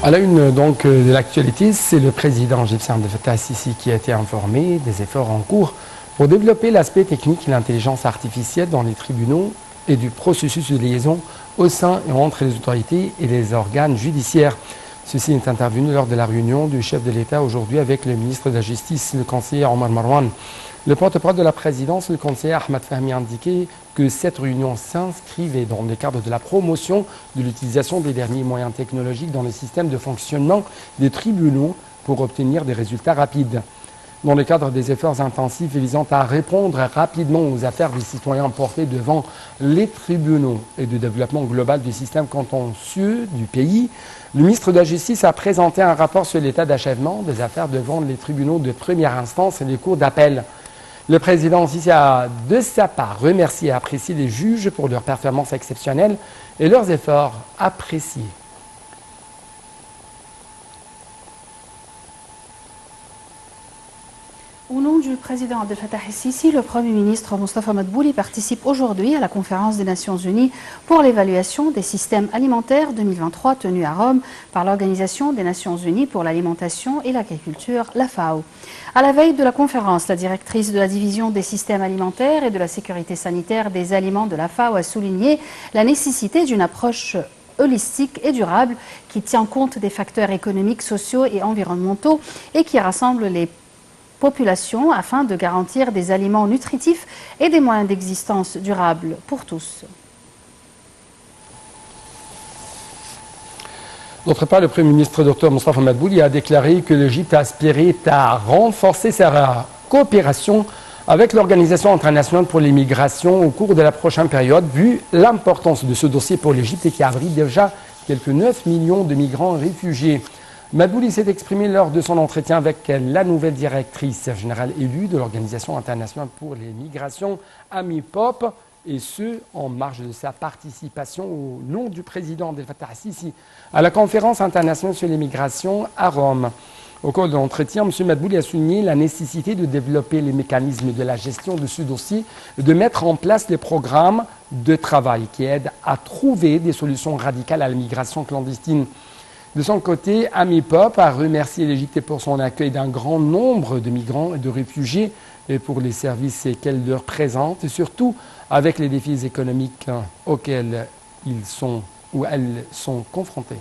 À la une donc de l'actualité, c'est le président égyptien Abdel Fattah el-Sisi qui a été informé des efforts en cours pour développer l'aspect technique et l'intelligence artificielle dans les tribunaux et du processus de liaison au sein et entre les autorités et les organes judiciaires. Ceci est intervenu lors de la réunion du chef de l'État aujourd'hui avec le ministre de la Justice, le conseiller Omar Marwan. Le porte-parole de la présidence, le conseiller Ahmed Fahmi, a indiqué que cette réunion s'inscrivait dans le cadre de la promotion de l'utilisation des derniers moyens technologiques dans le système de fonctionnement des tribunaux pour obtenir des résultats rapides. Dans le cadre des efforts intensifs visant à répondre rapidement aux affaires des citoyens portées devant les tribunaux et du développement global du système contentieux du pays, le ministre de la Justice a présenté un rapport sur l'état d'achèvement des affaires devant les tribunaux de première instance et les cours d'appel. Le président Sisi a, de sa part, remercié et apprécié les juges pour leur performance exceptionnelle et leurs efforts appréciés. Au nom du président Abdel Fattah el-Sisi, le Premier ministre Mostafa Madbouli participe aujourd'hui à la conférence des Nations Unies pour l'évaluation des systèmes alimentaires 2023 tenue à Rome par l'Organisation des Nations Unies pour l'alimentation et l'agriculture, la FAO. À la veille de la conférence, la directrice de la division des systèmes alimentaires et de la sécurité sanitaire des aliments de la FAO a souligné la nécessité d'une approche holistique et durable qui tient compte des facteurs économiques, sociaux et environnementaux et qui rassemble les population afin de garantir des aliments nutritifs et des moyens d'existence durables pour tous. D'autre part, le Premier ministre Dr Mostafa Madbouli a déclaré que l'Égypte aspirait à renforcer sa coopération avec l'Organisation internationale pour les migrations au cours de la prochaine période, vu l'importance de ce dossier pour l'Égypte qui abrite déjà quelques 9 millions de migrants réfugiés. Madbouli s'est exprimé lors de son entretien avec la nouvelle directrice générale élue de l'Organisation internationale pour les migrations, Amy Pope, et ce, en marge de sa participation au nom du président Abdel Fattah el-Sisi à la conférence internationale sur les migrations à Rome. Au cours de l'entretien, M. Madbouli a souligné la nécessité de développer les mécanismes de la gestion de ce dossier et de mettre en place des programmes de travail qui aident à trouver des solutions radicales à la migration clandestine. De son côté, Amy Pope a remercié l'Égypte pour son accueil d'un grand nombre de migrants et de réfugiés et pour les services qu'elle leur présente, et surtout avec les défis économiques auxquels ils sont ou elles sont confrontés.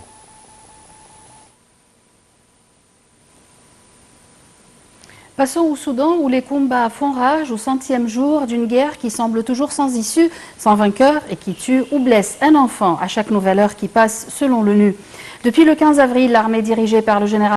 Passons au Soudan où les combats font rage au 100e jour d'une guerre qui semble toujours sans issue, sans vainqueur et qui tue ou blesse un enfant à chaque nouvelle heure qui passe selon l'ONU. Depuis le 15 avril, l'armée dirigée par le général